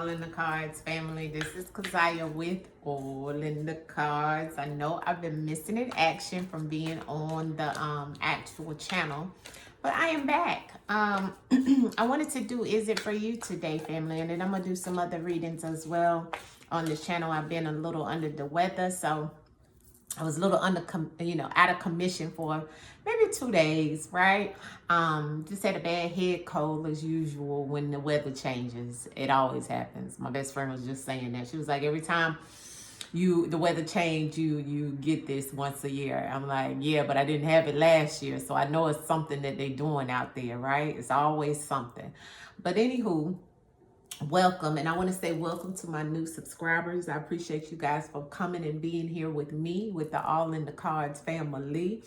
All in the Cards family. This is Keziah with All in the Cards. I know I've been missing in action from being on the actual channel, but I am back. I wanted to do Is It For You today, family, and then I'm gonna do some other readings as well on this channel. I've been a little under the weather, so I was a little out of commission for maybe 2 days, right? Just had a bad head cold as usual when the weather changes. It always happens. My best friend was just saying that. She was like, every time the weather change, you get this once a year. I'm like, yeah, but I didn't have it last year, so I know it's something that they're doing out there, right? It's always something. But anywho, welcome, and I want to say welcome to my new subscribers. I appreciate you guys for coming and being here with me, with the All in the Cards family.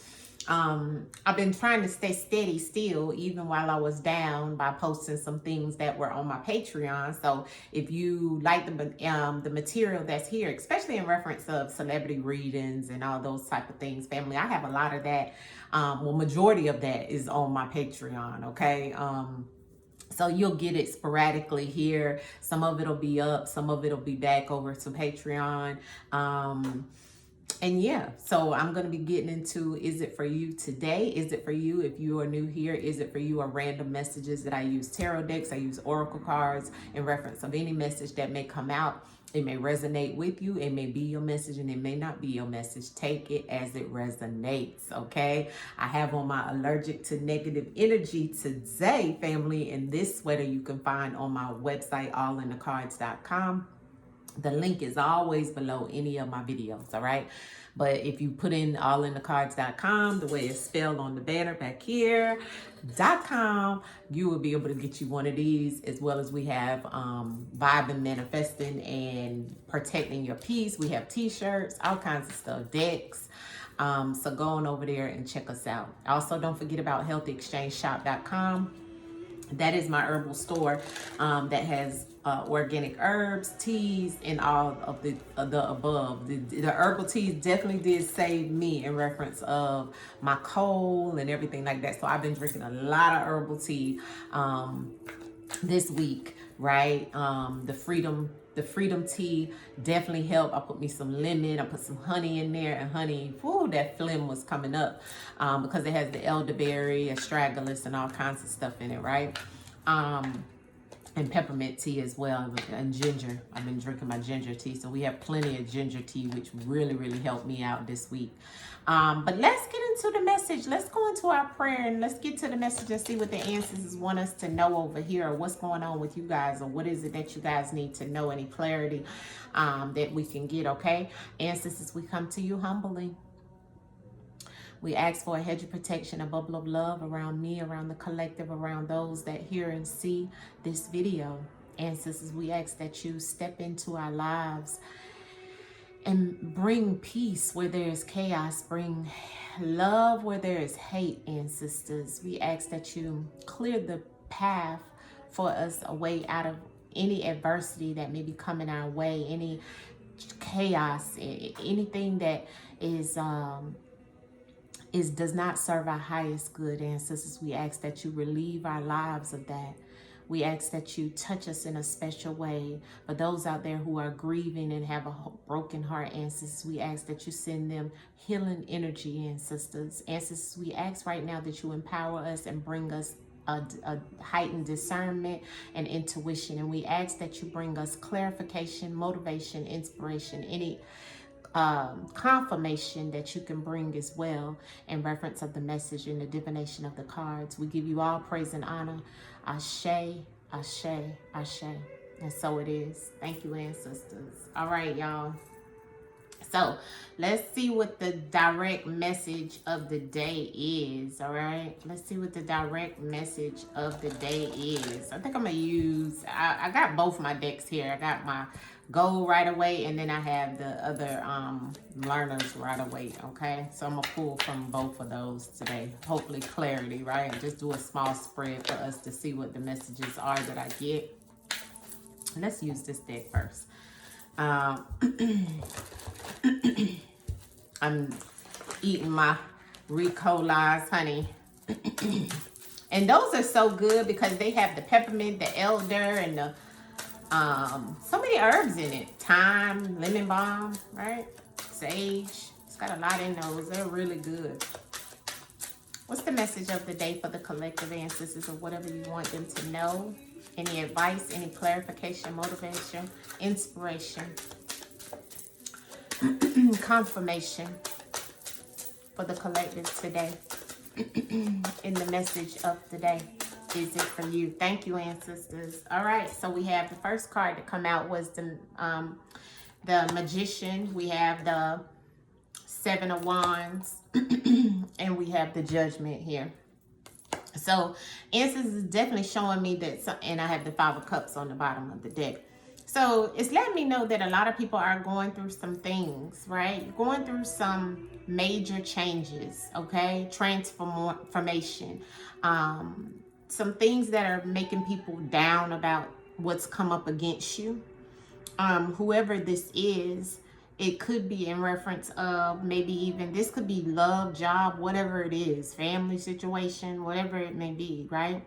I've been trying to stay steady still, even while I was down, by posting some things that were on my Patreon. So if you like the material that's here, especially in reference of celebrity readings and all those type of things, family, I have a lot of that. Well, majority of that is on my Patreon. Okay. So you'll get it sporadically here. Some of it'll be up, some of it'll be back over to Patreon. And yeah, so I'm going to be getting into Is It For You today. Is it for you if you are new here? Is it for you are random messages that I use tarot decks, I use oracle cards in reference of any message that may come out. It may resonate with you. It may be your message and it may not be your message. Take it as it resonates, okay? I have on my allergic to negative energy today, family, and this sweater you can find on my website, AllnDaKards.com. The link is always below any of my videos, all right? But if you put in AllnDaKards.com, the way it's spelled on the banner back here, .com, you will be able to get you one of these, as well as we have Vibing, Manifesting, and Protecting Your Peace. We have t-shirts, all kinds of stuff, decks. So go on over there and check us out. Also, don't forget about HealthyExchangeShop.com. That is my herbal store that has organic herbs, teas, and all of the above. The herbal teas definitely did save me in reference of my cold and everything like that. So I've been drinking a lot of herbal tea this week, right? The freedom tea definitely helped. I put me some lemon, I put some honey in there, and honey, whoo, that phlegm was coming up because it has the elderberry, astragalus, and all kinds of stuff in it, right? And peppermint tea as well, and ginger. I've been drinking my ginger tea, so we have plenty of ginger tea, which really helped me out this week. But let's get into the message. Let's go into our prayer and let's get to the message and see what the ancestors want us to know over here, or what's going on with you guys, or what is it that you guys need to know, any clarity that we can get, okay? Ancestors, we come to you humbly. We ask for a hedge of protection, a bubble of love around me, around the collective, around those that hear and see this video. Ancestors, we ask that you step into our lives and bring peace where there is chaos, bring love where there is hate, ancestors. We ask that you clear the path for us, a way out of any adversity that may be coming our way, any chaos, anything that does not serve our highest good, ancestors. We ask that you relieve our lives of that. We ask that you touch us in a special way. For those out there who are grieving and have a broken heart, ancestors, we ask that you send them healing energy, ancestors. Ancestors, we ask right now that you empower us and bring us a heightened discernment and intuition. And we ask that you bring us clarification, motivation, inspiration, any confirmation that you can bring as well in reference of the message and the divination of the cards. We give you all praise and honor. Ashe, ashe, ashe. And so it is. Thank you, ancestors. All right, y'all. So let's see what the direct message of the day is. All right, let's see what the direct message of the day is. I think I'm gonna use, I got both my decks here. I got my Gold Right Away, and then I have the other Learners Right Away. Okay, so I'm gonna pull from both of those today. Hopefully clarity, right? Just do a small spread for us to see what the messages are that I get. Let's use this deck first. I'm eating my Ricolized honey. And those are so good because they have the peppermint, the elder, and the So many herbs in it. Thyme, lemon balm, right? Sage. It's got a lot in those. They're really good. What's the message of the day for the collective ancestors, or whatever you want them to know? Any advice, any clarification, motivation, inspiration, confirmation for the collective today in the message of the day? Is it for you? Thank you, ancestors. All right, so we have the first card to come out was the Magician. We have the Seven of Wands and we have the Judgment here. So ancestors is definitely showing me that, and I have the Five of Cups on the bottom of the deck. So it's letting me know that a lot of people are going through some things, right? Going through some major changes, okay? Transformation. Some things that are making people down about what's come up against you. Whoever this is, it could be in reference of maybe even this could be love, job, whatever it is, family situation, whatever it may be, right?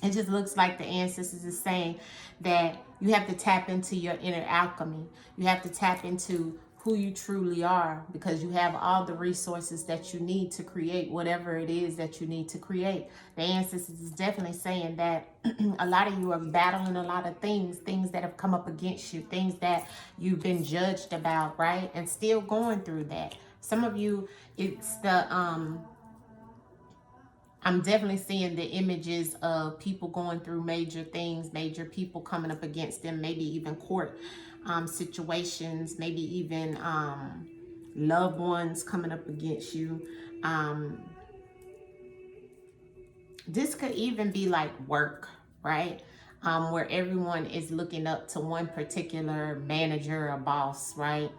It just looks like the ancestors is saying that you have to tap into your inner alchemy. You have to tap into who you truly are, because you have all the resources that you need to create whatever it is that you need to create. The ancestors is definitely saying that a lot of you are battling a lot of things that have come up against you, things that you've been judged about, right? And still going through that. Some of you, it's the I'm definitely seeing the images of people going through major things, major people coming up against them, maybe even court situations, maybe even loved ones coming up against you. This could even be like work, right? Where everyone is looking up to one particular manager or boss, right?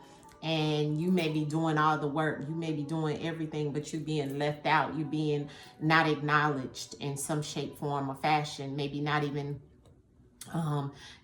And you may be doing all the work, you may be doing everything, but you being left out, you being not acknowledged in some shape, form, or fashion, maybe not even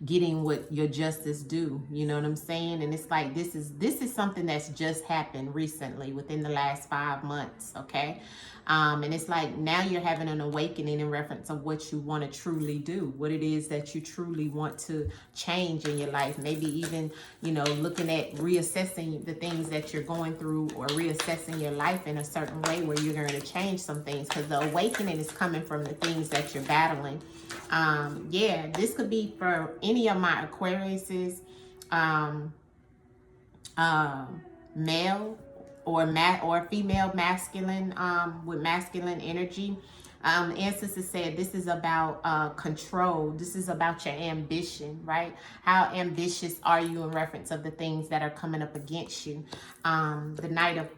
getting what your justice due, you know what I'm saying? And it's like this is something that's just happened recently within the last 5 months, okay? And it's like now you're having an awakening in reference of what you want to truly do, what it is that you truly want to change in your life. Maybe even, you know, looking at reassessing the things that you're going through, or reassessing your life in a certain way where you're going to change some things, because the awakening is coming from the things that you're battling. Yeah, this could be for any of my Aquariuses, male or female masculine, with masculine energy. Ancestors said this is about control. This is about your ambition, right? How ambitious are you in reference of the things that are coming up against you? The Knight of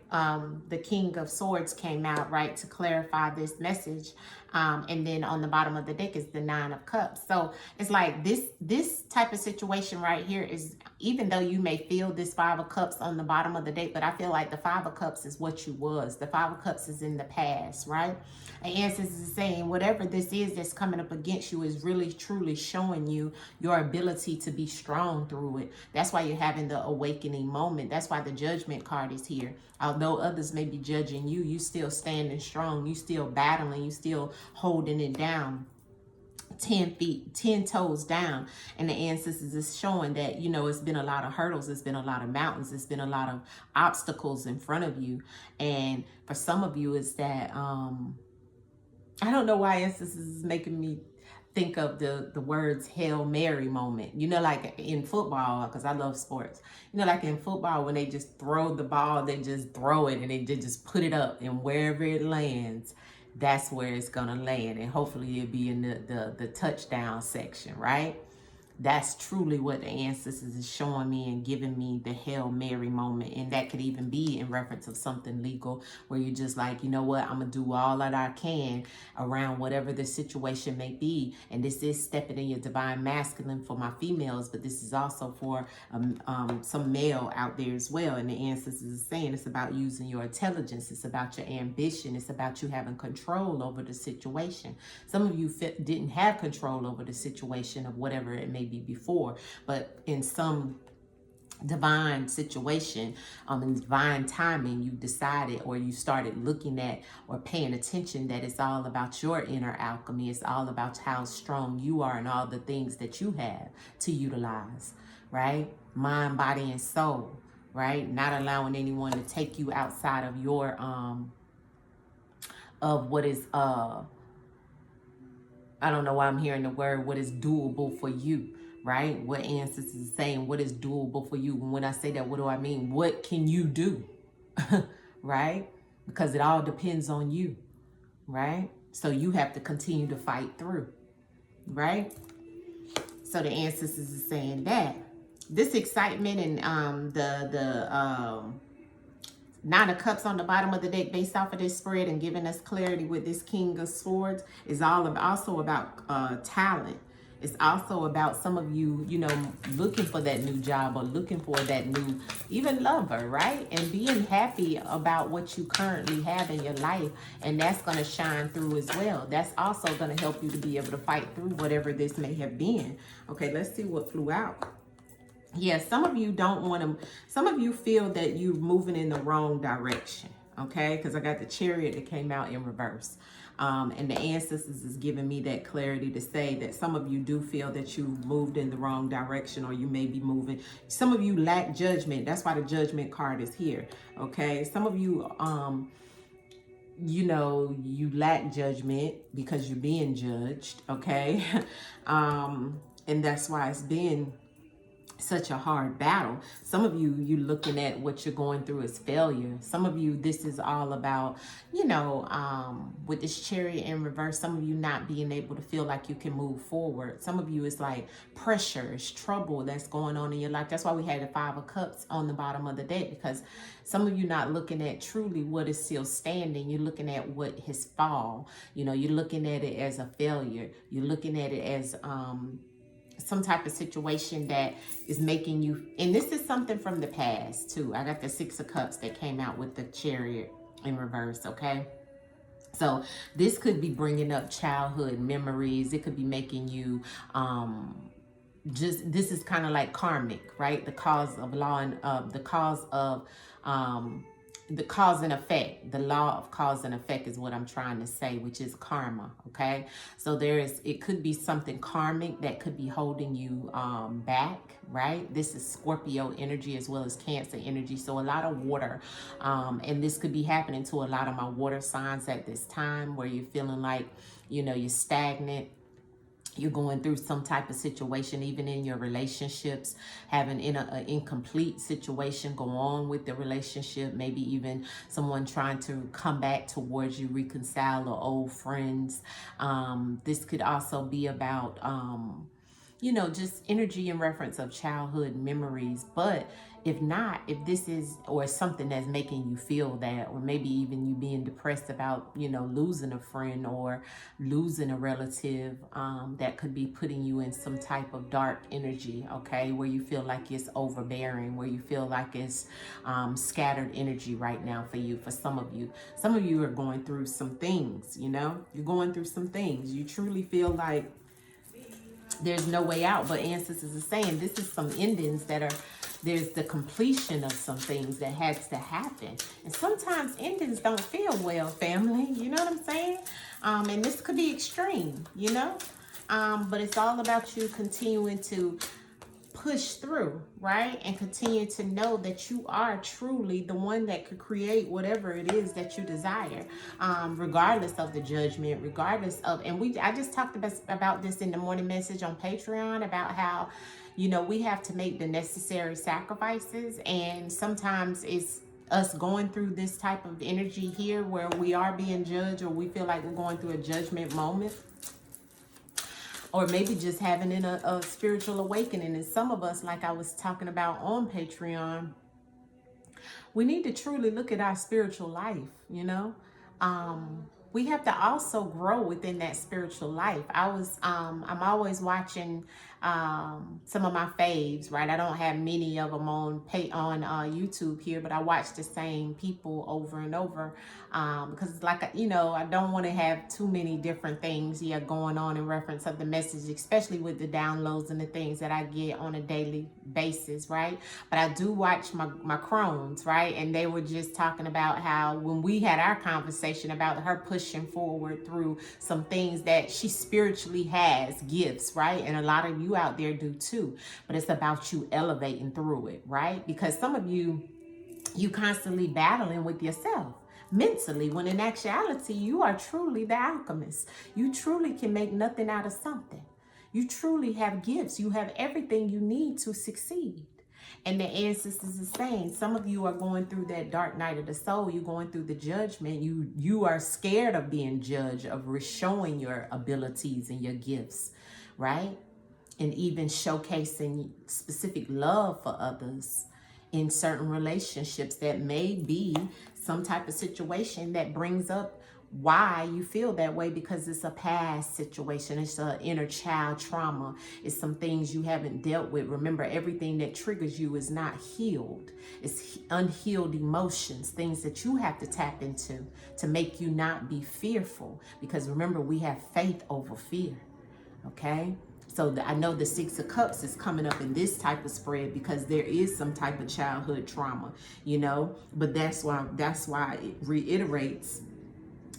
the King of Swords came out, right, to clarify this message. And then on the bottom of the deck is the Nine of Cups. So it's like this type of situation right here is, even though you may feel this Five of Cups on the bottom of the deck, but I feel like the Five of Cups is what you was. The Five of Cups is in the past, right? And ancestors is saying whatever this is that's coming up against you is really truly showing you your ability to be strong through it. That's why you're having the awakening moment. That's why the Judgment card is here. Although others may be judging you, you still standing strong. You still battling. You still holding it down. 10 feet, 10 toes down. And the ancestors is showing that, you know, it's been a lot of hurdles. It's been a lot of mountains. It's been a lot of obstacles in front of you. And for some of you, it's that, I don't know why ancestors is making me think of the words Hail Mary moment. You know, like in football, because I love sports. You know, like in football, when they just throw the ball, they just throw it and they just put it up, and wherever it lands, that's where it's gonna land, and hopefully it'll be in the touchdown section, right? That's truly what the ancestors is showing me and giving me, the Hail Mary moment. And that could even be in reference of something legal, where you're just like, you know what, I'm going to do all that I can around whatever the situation may be. And this is stepping in your divine masculine for my females, but this is also for some male out there as well. And the ancestors is saying it's about using your intelligence. It's about your ambition. It's about you having control over the situation. Some of you didn't have control over the situation of whatever it may be before, but in some divine situation, in divine timing, you decided, or you started looking at or paying attention that it's all about your inner alchemy. It's all about how strong you are and all the things that you have to utilize, right? Mind, body, and soul, right? Not allowing anyone to take you outside of your of what is I don't know why I'm hearing the word, what is doable for you, right? What ancestors is saying, what is doable for you? And when I say that, what do I mean? What can you do, right? Because it all depends on you, right? So you have to continue to fight through, right? So the ancestors is saying that. This excitement and the Nine of Cups on the bottom of the deck based off of this spread and giving us clarity with this King of Swords is also about talent. It's also about some of you, you know, looking for that new job or looking for that new, even lover, right? And being happy about what you currently have in your life. And that's going to shine through as well. That's also going to help you to be able to fight through whatever this may have been. Okay, let's see what flew out. Yeah, some of you don't want to, some of you feel that you're moving in the wrong direction, okay? Because I got the Chariot that came out in reverse. And the ancestors is giving me that clarity to say that some of you do feel that you moved in the wrong direction, or you may be moving. Some of you lack judgment. That's why the Judgment card is here, okay? Some of you, you know, you lack judgment because you're being judged, okay? And that's why it's been such a hard battle. Some of you, you looking at what you're going through as failure. Some of you, this is all about, you know, with this Chariot in reverse, some of you not being able to feel like you can move forward. Some of you, it's like pressure, it's trouble that's going on in your life. That's why we had the Five of Cups on the bottom of the deck, because some of you not looking at truly what is still standing. You're looking at what has fallen. You know, you're looking at it as a failure. You're looking at it as some type of situation that is making you, and this is something from the past too. I got the Six of Cups that came out with the Chariot in reverse, okay? So this could be bringing up childhood memories. It could be making you this is kind of like karmic, right? The cause of law and the cause and effect, the law of cause and effect is what I'm trying to say, which is karma, okay? So it could be something karmic that could be holding you back, right? This is Scorpio energy as well as Cancer energy. So a lot of water, and this could be happening to a lot of my water signs at this time, where you're feeling like, you know, you're stagnant. You're going through some type of situation, even in your relationships, having an incomplete situation go on with the relationship, maybe even someone trying to come back towards you, reconcile, or old friends. This could also be about, you know, just energy in reference of childhood memories. But if not, if this is, or something that's making you feel that, or maybe even you being depressed about, you know, losing a friend or losing a relative, that could be putting you in some type of dark energy, okay, where you feel like it's overbearing, where you feel like it's scattered energy right now for you. For some of you are going through some things, you know, you're going through some things. You truly feel like there's no way out, but ancestors are saying this is some endings that are, there's the completion of some things that has to happen. And sometimes endings don't feel well, family. You know what I'm saying? And this could be extreme, you know? But it's all about you continuing to push through, right? And continue to know that you are truly the one that could create whatever it is that you desire, regardless of the judgment, regardless of, and I just talked about this in the morning message on Patreon, about how, you know, we have to make the necessary sacrifices. And sometimes it's us going through this type of energy here where we are being judged, or we feel like we're going through a judgment moment, or maybe just having a spiritual awakening. And some of us, like I was talking about on Patreon, we need to truly look at our spiritual life, you know? we have to also grow within that spiritual life. I'm always watching some of my faves, right? I don't have many of them on YouTube here, but I watch the same people over and over because it's like, I don't want to have too many different things going on in reference of the message, especially with the downloads and the things that I get on a daily basis, right? But I do watch my crones, right? And they were just talking about how when we had our conversation about her pushing forward through some things that she spiritually has gifts, right? And a lot of you out there do too, but it's about you elevating through it, right? Because some of you constantly battling with yourself mentally, when in actuality you are truly the alchemist. You truly can make nothing out of something. You truly have gifts. You have everything you need to succeed. And the ancestors are saying, some of you are going through that dark night of the soul. You're going through the judgment. You are scared of being judged, of showing your abilities and your gifts, right? And even showcasing specific love for others in certain relationships that may be some type of situation that brings up why you feel that way, because it's a past situation. It's an inner child trauma. It's some things you haven't dealt with. Remember, everything that triggers you is not healed. It's unhealed emotions, things that you have to tap into to make you not be fearful. Because remember, we have faith over fear, okay? So I know the Six of Cups is coming up in this type of spread because there is some type of childhood trauma, but that's why it reiterates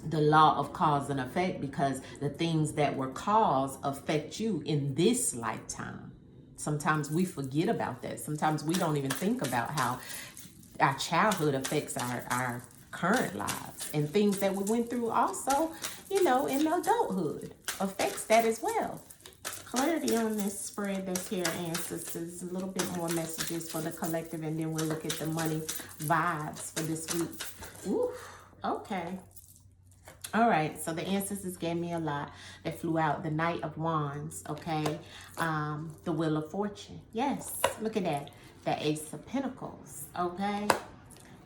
the law of cause and effect, because the things that were caused affect you in this lifetime. Sometimes we forget about that. Sometimes we don't even think about how our childhood affects our current lives, and things that we went through also, in adulthood affects that as well. Clarity on this spread that's here, ancestors. A little bit more messages for the collective, and then we'll look at the money vibes for this week. Ooh, okay. All right, so the ancestors gave me a lot. They flew out the Knight of Wands, okay? The Wheel of Fortune. Yes, look at that. The Ace of Pentacles, okay?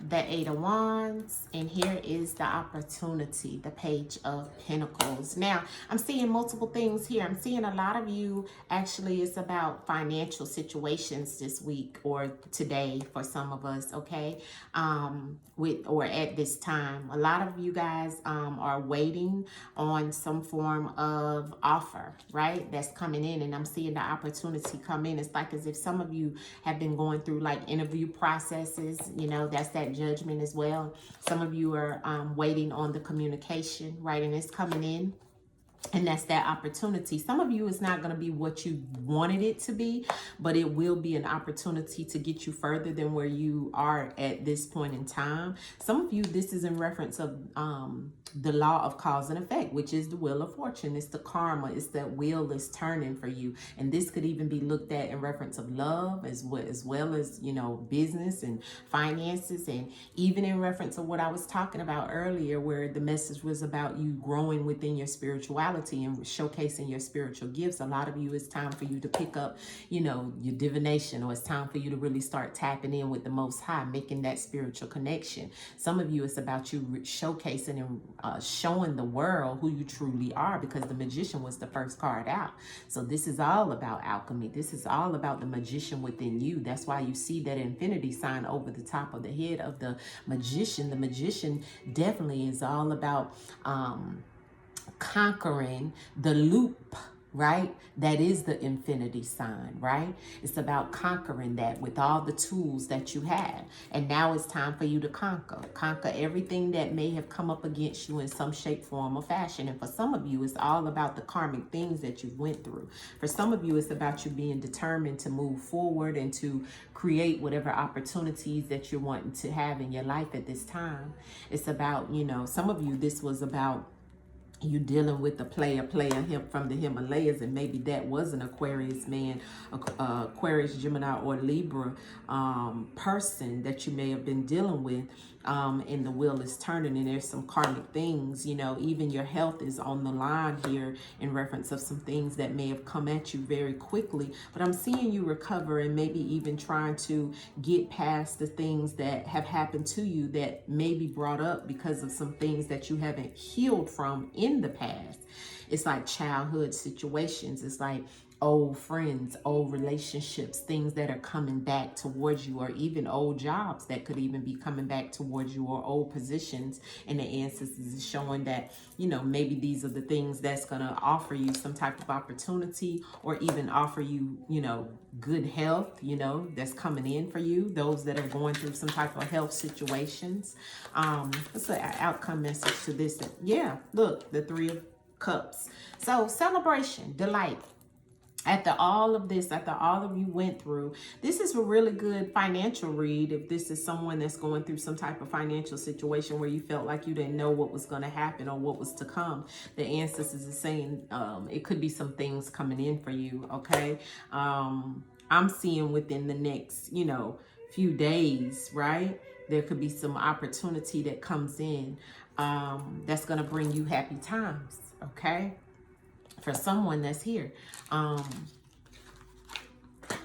The Eight of Wands, and here is the opportunity, the Page of Pentacles. Now, I'm seeing multiple things here. I'm seeing a lot of you, actually, it's about financial situations this week or today for some of us, okay? Or at this time. A lot of you guys are waiting on some form of offer, right? That's coming in, and I'm seeing the opportunity come in. It's like as if some of you have been going through like interview processes, that's that judgment as well. Some of you are waiting on the communication, right? And it's coming in. And that's that opportunity. Some of you, it's not going to be what you wanted it to be, but it will be an opportunity to get you further than where you are at this point in time. Some of you, this is in reference of the law of cause and effect, which is the Wheel of Fortune. It's the karma. It's that wheel is turning for you. And this could even be looked at in reference of love as well as business and finances, and even in reference of what I was talking about earlier, where the message was about you growing within your spirituality and showcasing your spiritual gifts. A lot of you, it's time for you to pick up, your divination, or it's time for you to really start tapping in with the Most High, making that spiritual connection. Some of you, it's about you showcasing and showing the world who you truly are, because the Magician was the first card out. So this is all about alchemy. This is all about the magician within you. That's why you see that infinity sign over the top of the head of the magician. The magician definitely is all about conquering the loop, right? That is the infinity sign, right? It's about conquering that with all the tools that you have. And now it's time for you to conquer everything that may have come up against you in some shape, form, or fashion. And for some of you, it's all about the karmic things that you went through. For some of you, it's about you being determined to move forward and to create whatever opportunities that you're wanting to have in your life at this time. It's about, some of you, this was about you dealing with the player him from the Himalayas, and maybe that was an Aquarius man, Aquarius, Gemini, or Libra person that you may have been dealing with. And the wheel is turning, and there's some karmic things, you know, even your health is on the line here in reference of some things that may have come at you very quickly. But I'm seeing you recover, and maybe even trying to get past the things that have happened to you that may be brought up because of some things that you haven't healed from in the past. It's like childhood situations. It's like old friends, old relationships, things that are coming back towards you, or even old jobs that could even be coming back towards you, or old positions. And the ancestors is showing that, you know, maybe these are the things that's going to offer you some type of opportunity, or even offer you, you know, good health, you know, that's coming in for you, those that are going through some type of health situations. What's the outcome message to this? Yeah, look, the Three of Cups. So celebration, delight. After all of this, after all of you went through, this is a really good financial read. If this is someone that's going through some type of financial situation where you felt like you didn't know what was going to happen or what was to come, the ancestors is saying it could be some things coming in for you, okay? I'm seeing within the next, you know, few days, right? There could be some opportunity that comes in that's going to bring you happy times, okay? For someone that's here.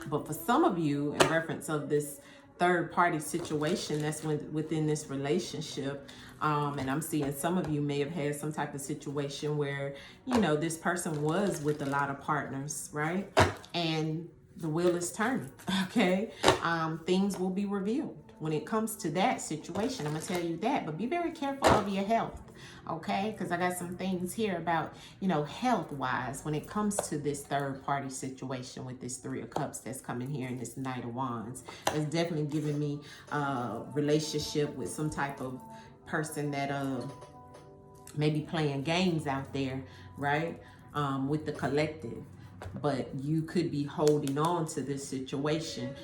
But for some of you, in reference of this third party situation that's within this relationship, and I'm seeing some of you may have had some type of situation where, you know, this person was with a lot of partners, right? And the wheel is turning, okay? Things will be revealed when it comes to that situation. I'm going to tell you that, but be very careful of your health. Okay, because I got some things here about, you know, health-wise when it comes to this third-party situation with this Three of Cups that's coming here and this Knight of Wands. It's definitely giving me a relationship with some type of person that maybe playing games out there, right, with the collective. But you could be holding on to this situation,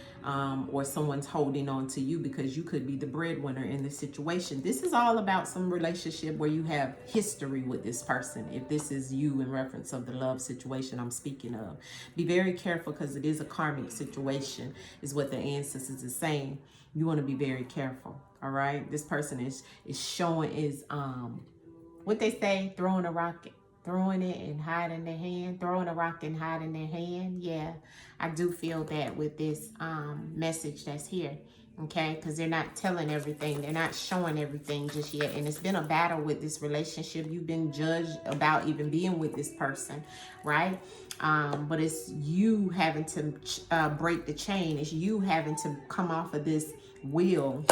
or someone's holding on to you because you could be the breadwinner in this situation. This is all about some relationship where you have history with this person. If this is you in reference of the love situation I'm speaking of, be very careful because it is a karmic situation, is what the ancestors is saying. You want to be very careful. All right. This person is showing is what they say, throwing a rocket. Throwing it and hiding their hand, throwing a rock and hiding their hand. Yeah, I do feel that with this message that's here, okay? Because they're not telling everything. They're not showing everything just yet. And it's been a battle with this relationship. You've been judged about even being with this person, right? But it's you having to break the chain. It's you having to come off of this wheel.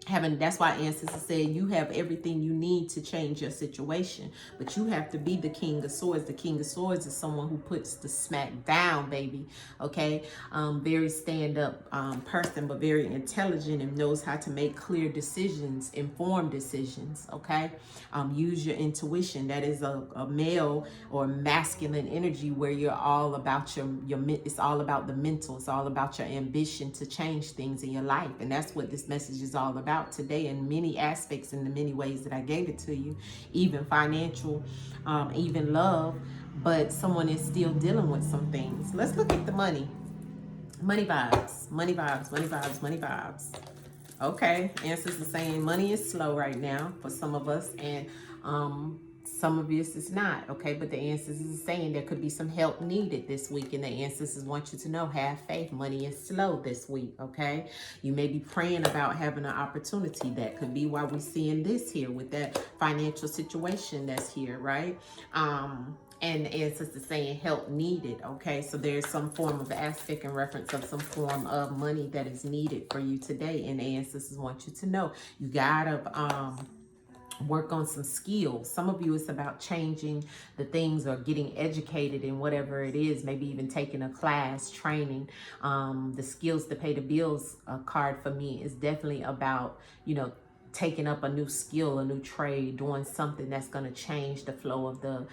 That's why ancestors said you have everything you need to change your situation, but you have to be the King of Swords. The King of Swords is someone who puts the smack down, baby. Okay, very stand-up person, but very intelligent and knows how to make clear decisions, informed decisions. Okay, use your intuition. That is a male or masculine energy where you're all about your it's all about the mental. It's all about your ambition to change things in your life, and that's what this message is all about today in many aspects, in the many ways that I gave it to you, even financial, even love. But someone is still dealing with some things. Let's look at the money. Money vibes, money vibes, money vibes, money vibes. Okay, ancestors saying money is slow right now for some of us, and some of us it's not, okay? But the ancestors is saying there could be some help needed this week, and the ancestors want you to know, have faith. Money is slow this week, okay? You may be praying about having an opportunity. That could be why we're seeing this here with that financial situation that's here, right? And the ancestors saying help needed, okay? So there's some form of aspect in reference of some form of money that is needed for you today, and the ancestors want you to know you gotta work on some skills. Some of you, it's about changing the things or getting educated in whatever it is, maybe even taking a class, training. The skills to pay the bills card for me is definitely about, you know, taking up a new skill, a new trade, doing something that's going to change the flow of the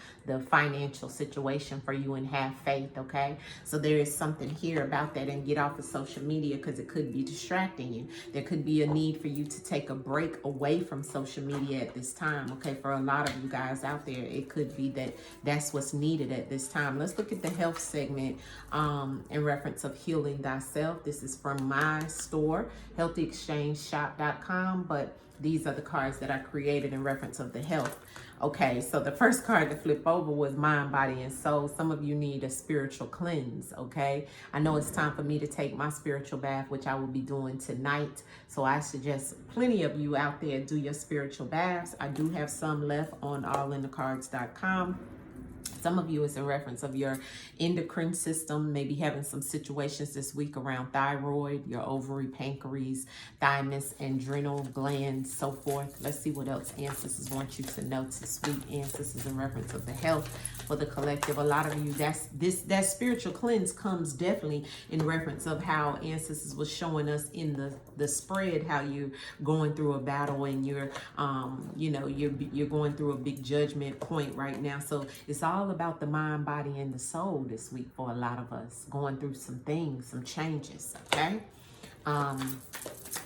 financial situation for you, and have faith, okay? So there is something here about that, and get off of social media because it could be distracting you. There could be a need for you to take a break away from social media at this time, okay? For a lot of you guys out there, it could be that that's what's needed at this time. Let's look at the health segment in reference of healing thyself. This is from my store, healthyexchangeshop.com, but these are the cards that I created in reference of the health. Okay, so the first card to flip over was mind, body, and soul. Some of you need a spiritual cleanse, okay? I know it's time for me to take my spiritual bath, which I will be doing tonight. So I suggest plenty of you out there do your spiritual baths. I do have some left on AllnDaKards.com. Some of you is in reference of your endocrine system, maybe having some situations this week around thyroid, your ovary, pancreas, thymus, adrenal glands, so forth. Let's see what else ancestors want you to know this week. Ancestors in reference of the health for the collective. A lot of you, that spiritual cleanse comes definitely in reference of how ancestors was showing us in the spread, how you're going through a battle, and you're you're going through a big judgment point right now. So it's all about the mind, body, and the soul this week for a lot of us, going through some things, some changes, okay?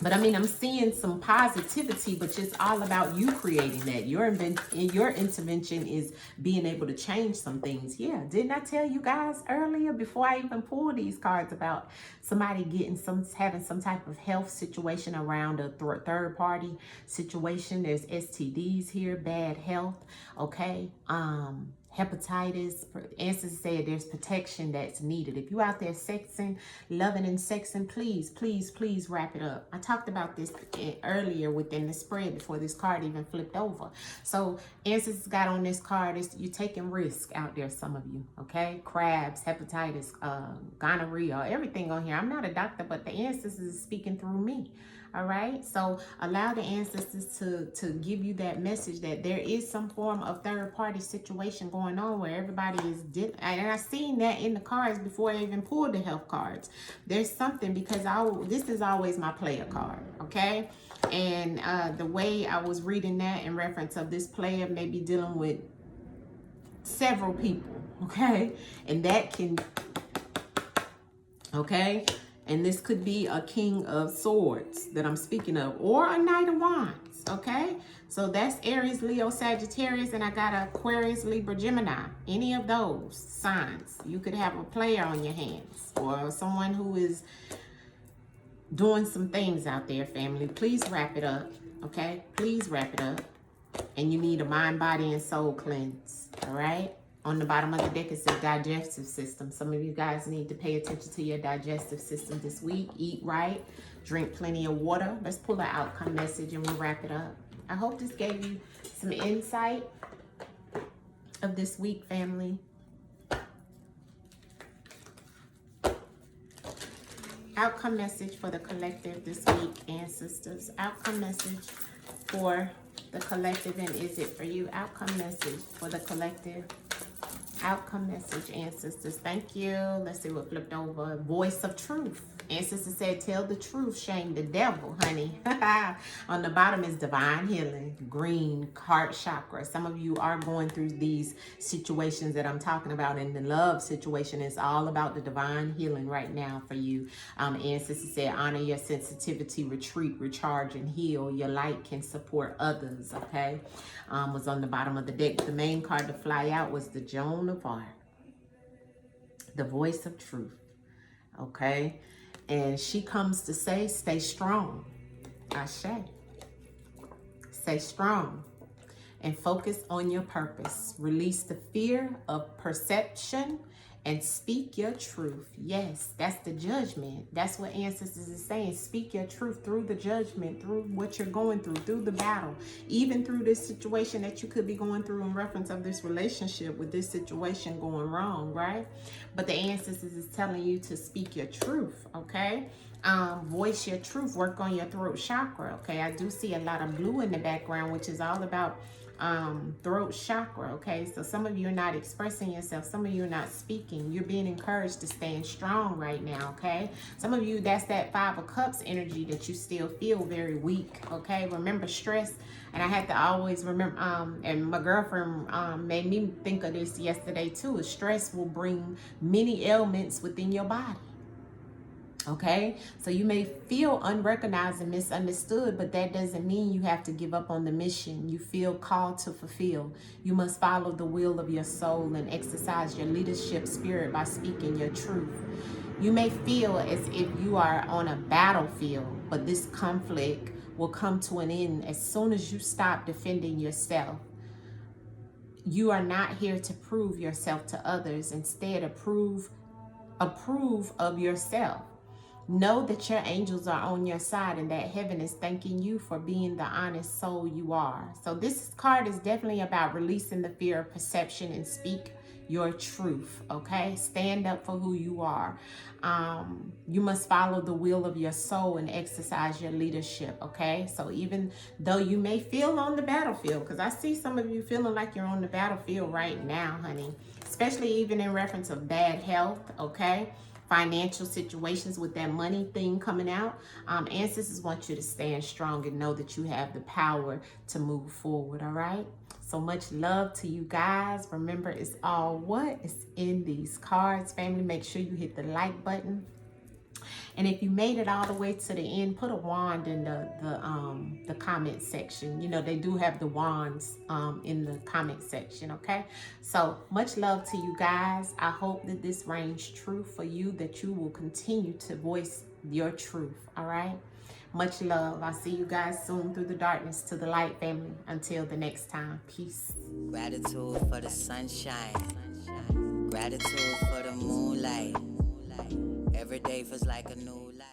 But I mean, I'm seeing some positivity, but it's all about you creating that. Your intervention is being able to change some things. Yeah, didn't I tell you guys earlier before I even pulled these cards about somebody having some type of health situation around a third party situation? There's STDs here, bad health, okay? Hepatitis. Ancestors said there's protection that's needed. If you out there sexing, loving and sexing, please, please, please wrap it up. I talked about this earlier within the spread before this card even flipped over. So ancestors got on this card, you're taking risk out there, some of you, okay? Crabs, hepatitis, gonorrhea, everything on here. I'm not a doctor, but the ancestors is speaking through me. All right, so allow the ancestors to give you that message that there is some form of third party situation going on where everybody is and I seen that in the cards before I even pulled the health cards. There's something, because this is always my player card, okay? And the way I was reading that in reference of this player may be dealing with several people, okay? And that can, okay? And this could be a King of Swords that I'm speaking of, or a Knight of Wands, okay? So that's Aries, Leo, Sagittarius, and I got Aquarius, Libra, Gemini. Any of those signs. You could have a player on your hands, or someone who is doing some things out there, family. Please wrap it up, okay? Please wrap it up. And you need a mind, body, and soul cleanse, all right? On the bottom of the deck, it says digestive system. Some of you guys need to pay attention to your digestive system this week. Eat right, drink plenty of water. Let's pull an outcome message and we'll wrap it up. I hope this gave you some insight of this week, family. Outcome message for the collective this week, ancestors. Outcome message for the collective, and is it for you? Outcome message for the collective. Outcome message, ancestors. Thank you. Let's see what flipped over. Voice of truth. Ancestors said, tell the truth, shame the devil, honey. On the bottom is divine healing, green, heart chakra. Some of you are going through these situations that I'm talking about. In the love situation, it's all about the divine healing right now for you. Ancestors said, honor your sensitivity, retreat, recharge, and heal. Your light can support others, okay? Was on the bottom of the deck. The main card to fly out was the Joan of Arc, the voice of truth, okay? And she comes to say, stay strong. Ashe. Stay strong and focus on your purpose. Release the fear of perception and speak your truth. Yes, that's the judgment. That's what ancestors is saying. Speak your truth through the judgment, through what you're going through the battle, even through this situation that you could be going through in reference of this relationship with this situation going wrong, right? But the ancestors is telling you to speak your truth, okay? Voice your truth, work on your throat chakra, okay? I do see a lot of blue in the background, which is all about throat chakra, okay? So some of you are not expressing yourself, some of you are not speaking speaking. You're being encouraged to stand strong right now, okay? Some of you, that's that Five of Cups energy that you still feel very weak, okay? Remember stress, and I had to always remember, and my girlfriend made me think of this yesterday too, is stress will bring many ailments within your body. Okay, so you may feel unrecognized and misunderstood, but that doesn't mean you have to give up on the mission you feel called to fulfill. You must follow the will of your soul and exercise your leadership spirit by speaking your truth. You may feel as if you are on a battlefield, but this conflict will come to an end as soon as you stop defending yourself. You are not here to prove yourself to others. Instead, approve of yourself. Know that your angels are on your side and that heaven is thanking you for being the honest soul you are. So this card is definitely about releasing the fear of perception and speak your truth, okay? Stand up for who you are. You must follow the will of your soul and exercise your leadership, okay? So even though you may feel on the battlefield, because I see some of you feeling like you're on the battlefield right now, honey, especially even in reference of bad health, okay? Financial situations with that money thing coming out. Ancestors want you to stand strong and know that you have the power to move forward, all right? So much love to you guys. Remember, it's all what is in these cards. Family, make sure you hit the like button. And if you made it all the way to the end, put a wand in the comment section. You know, they do have the wands in the comment section, okay? So much love to you guys. I hope that this reigns true for you, that you will continue to voice your truth, all right? Much love. I'll see you guys soon through the darkness to the light, family. Until the next time, peace. Gratitude for the sunshine. Gratitude for the moonlight. Every day feels like a new life.